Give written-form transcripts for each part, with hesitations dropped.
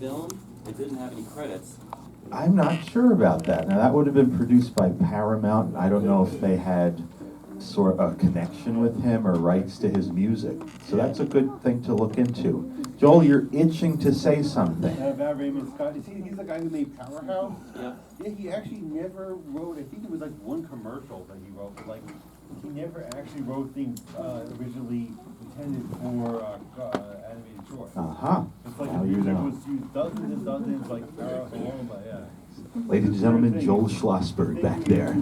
film. It didn't have any credits. I'm not sure about that. Now, that would have been produced by Paramount. I don't know if they had sort of a connection with him or rights to his music. So that's a good thing to look into. Joel, you're itching to say something. Raymond Scott. He's the guy who made Powerhouse? Yeah. Yeah, he actually never wrote, I think it was like one commercial that he wrote, but like, he never actually wrote things originally intended for animated short. Uh-huh. It's like Now the you music know. was used dozens and dozens, like Powerhouse alone, but yeah. Ladies and gentlemen, Joel Schlossberg back there,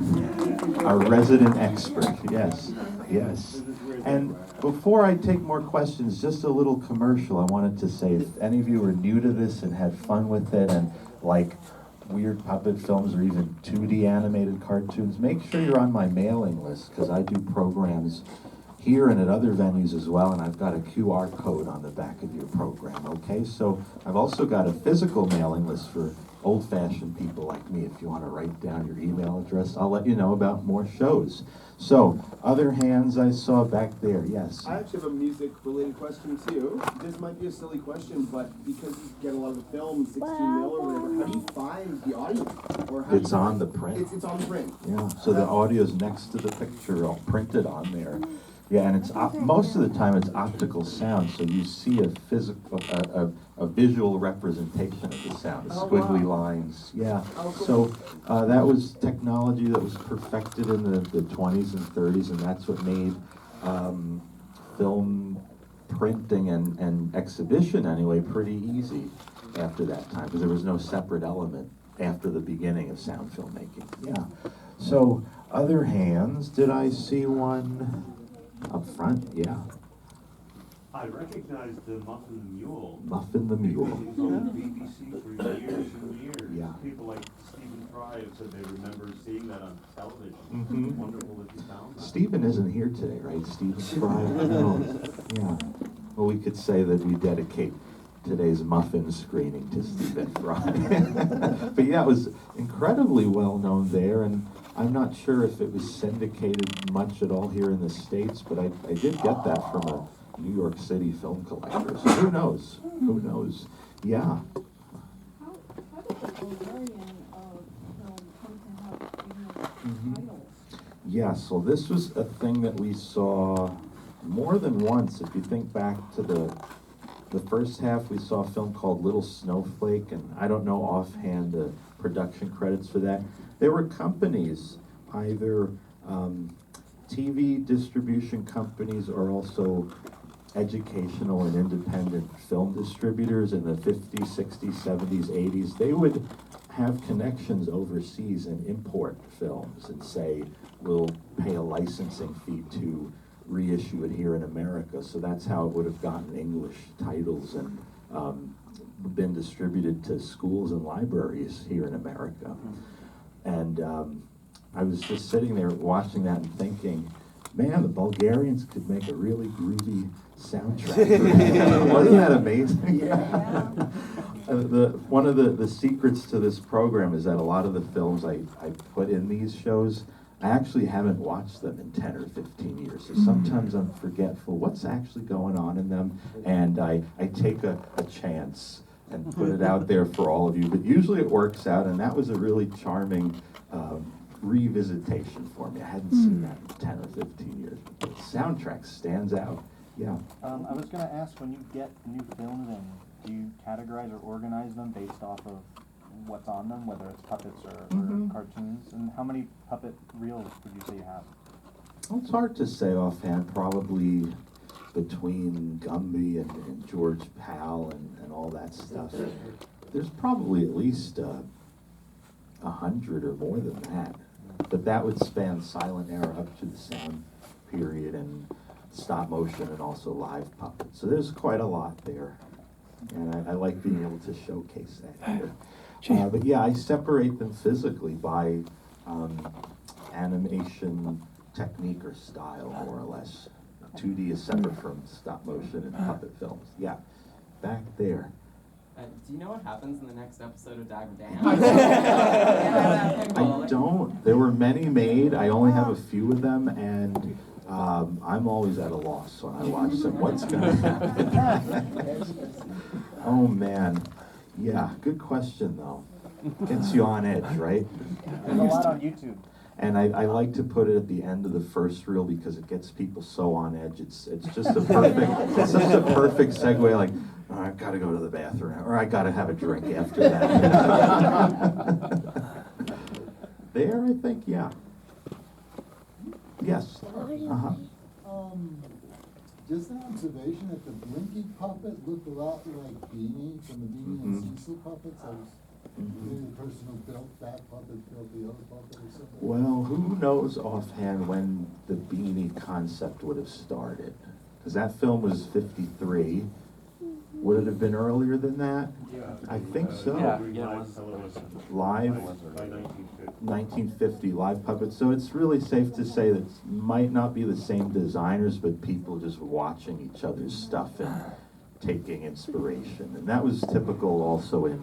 our resident expert. Yes, yes. And before I take more questions, just a little commercial I wanted to say. If any of you are new to this and had fun with it and like weird puppet films or even 2D animated cartoons, make sure you're on my mailing list because I do programs here and at other venues as well, and I've got a QR code on the back of your program, okay? So I've also got a physical mailing list for old-fashioned people like me. If you want to write down your email address, I'll let you know about more shows. So, other hands I saw back there, yes? I actually have a music-related question too. This might be a silly question, but because you get a lot of the films, 16 mil or whatever, how do you find the audio? Or how It's on the print. It's on the print. Yeah, so the audio's next to the picture, all printed on there. Yeah, and it's most of the time it's optical sound, so you see a physical, a visual representation of the sound, the squiggly lines. Yeah. So that was technology that was perfected in the 20s and 30s, and that's what made film printing and exhibition anyway pretty easy after that time, because there was no separate element after the beginning of sound filmmaking. Yeah. So other hands, did I see one? Up front, yeah. I recognized the Muffin the Mule. Muffin the Mule. It was on BBC for years and years. Yeah. People like Stephen Fry have said they remember seeing that on television. Mhm. Wonderful that you found that. Stephen isn't here today, right? Stephen Fry? No. Yeah. Well, we could say that we dedicate today's muffin screening to Stephen Fry. But yeah, it was incredibly well known there, and I'm not sure if it was syndicated much at all here in the States, but I did get that from a New York City film collector. So who knows? Who knows? Yeah. How did the Bulgarian film come to have titles? Yeah, so this was a thing that we saw more than once. If you think back to the first half, we saw a film called Little Snowflake, and I don't know offhand the production credits for that. There were companies, either TV distribution companies or also educational and independent film distributors in the 50s, 60s, 70s, 80s. They would have connections overseas and import films and say, we'll pay a licensing fee to reissue it here in America. So that's how it would have gotten English titles and been distributed to schools and libraries here in America. And I was just sitting there watching that and thinking, man, the Bulgarians could make a really groovy soundtrack. Wasn't that amazing? Yeah. One of the secrets to this program is that a lot of the films I put in these shows, I actually haven't watched them in 10 or 15 years. So sometimes I'm forgetful what's actually going on in them, and I take a chance and put it out there for all of you. But usually it works out, and that was a really charming revisitation for me. I hadn't seen that in 10 or 15 years. But the soundtrack stands out. Yeah. I was going to ask, when you get new films in, do you categorize or organize them based off of what's on them, whether it's puppets or cartoons? And how many puppet reels would you say you have? Well, it's hard to say offhand. Probably between Gumby and George Pal and all that stuff. There's probably at least 100 or more than that. But that would span silent era up to the sound period and stop motion and also live puppets. So there's quite a lot there. And I like being able to showcase that here. But yeah, I separate them physically by animation technique or style, more or less. 2D is separate from stop motion and puppet films. Yeah, back there. Do you know what happens in the next episode of Dagger Dan? I don't. There were many made. I only have a few of them, and I'm always at a loss when I watch them. What's going to happen? Oh, man. Yeah, good question though. Gets you on edge, right? There's a lot on YouTube. And I like to put it at the end of the first reel because it gets people so on edge. It's just a perfect segue. Like, oh, I gotta go to the bathroom, or I gotta have a drink after that. There, I think, yeah. Yes. Uh-huh. Just an observation that the Blinky puppet looked a lot like Beanie from the Beanie and Cecil puppets. I was maybe the person who built that puppet built the other puppet or something. Well, who knows offhand when the Beanie concept would have started? Because that film was 53. Would it have been earlier than that? I think so. Yeah. Live television. Live, By 1950. 1950 live puppets. So it's really safe to say that it might not be the same designers, but people just watching each other's stuff and taking inspiration. And that was typical also in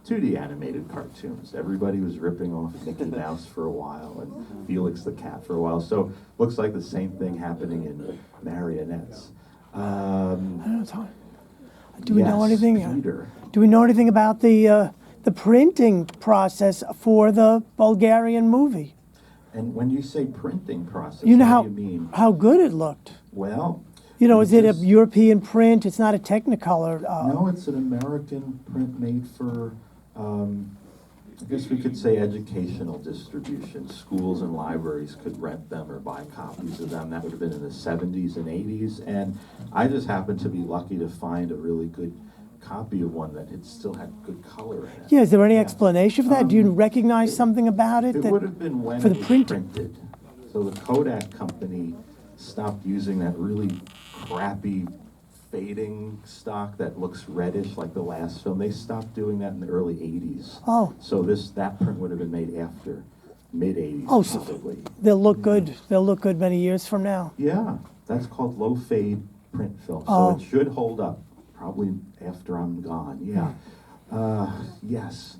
2D animated cartoons. Everybody was ripping off Mickey Mouse for a while and Felix the Cat for a while. So looks like the same thing happening in marionettes. Do we know anything? Peter. Do we know anything about the printing process for the Bulgarian movie? And when you say printing process, You know what do you mean? how good it looked. Well, You know, we is it a just- European print? It's not a Technicolor. No, it's an American print made for, I guess we could say educational distribution. Schools and libraries could rent them or buy copies of them. That would have been in the 70s and 80s. And I just happened to be lucky to find a really good copy of one that had still had good color in it. Yeah, is there any explanation for that? Do you recognize something about it? It that- would have been when for it the was printing? printed. So the Kodak company stopped using that really crappy fading stock that looks reddish like the last film. They stopped doing that in the early 80s. Oh. So that print would have been made after mid-80s Oh, so probably. they'll look good. They'll look good many years from now. Yeah, that's called low fade print film. So Oh. it should hold up probably after I'm gone. Yeah. Yes.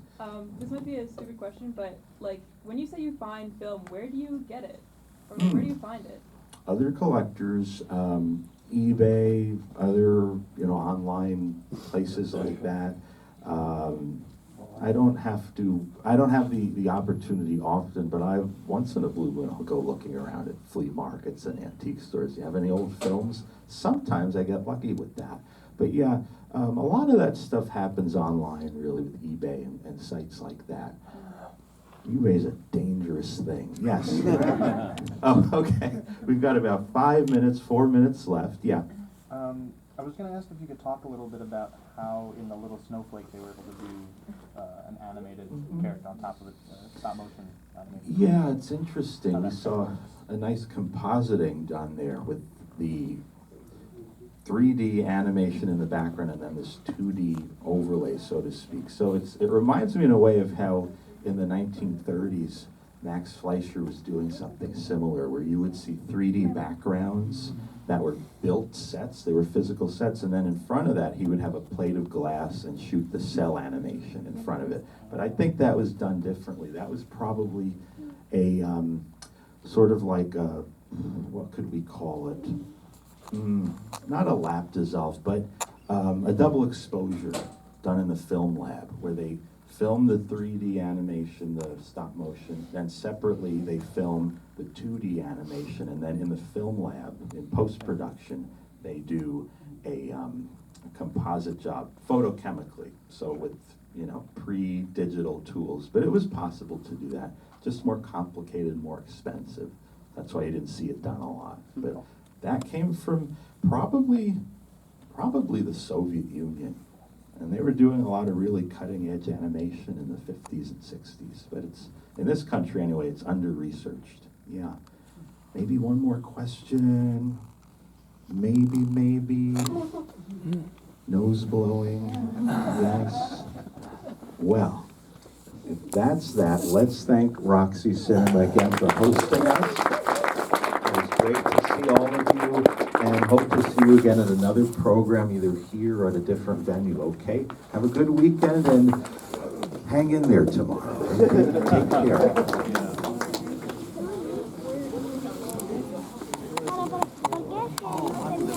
This might be a stupid question, but like when you say you find film, where do you get it? Or where do you find it? Other collectors, eBay, other, online places like that. I don't have the opportunity often, but once in a blue moon, I'll go looking around at flea markets and antique stores. Do you have any old films? Sometimes I get lucky with that. But yeah, a lot of that stuff happens online, really, with eBay and sites like that. eBay's a dangerous thing. Yes. Oh, okay. We've got about 4 minutes left. Yeah. I was going to ask if you could talk a little bit about how in the Little Snowflake they were able to do an animated character on top of a stop motion animation. Yeah, it's interesting. We saw a nice compositing done there with the 3D animation in the background and then this 2D overlay, so to speak. So it reminds me in a way of how in the 1930s Max Fleischer was doing something similar, where you would see 3D backgrounds that were built sets, they were physical sets, and then in front of that he would have a plate of glass and shoot the cell animation in front of it. But I think that was done differently. That was probably a sort of like a, what could we call it? Not a lap dissolve, but a double exposure done in the film lab, where they film the 3D animation, the stop motion, then separately they film the 2D animation, and then in the film lab, in post-production, they do a composite job, photochemically, so with, pre-digital tools. But it was possible to do that, just more complicated, more expensive. That's why you didn't see it done a lot. But that came from probably the Soviet Union. And they were doing a lot of really cutting-edge animation in the 50s and 60s. But it's, in this country anyway, it's under-researched. Yeah. Maybe one more question. Maybe. Nose blowing. Yes. Well, if that's that, let's thank Roxy Cinema again for hosting us. It was great to see all of you, and hope to see you again at another program, either here or at a different venue, okay? Have a good weekend, and hang in there tomorrow. Take care.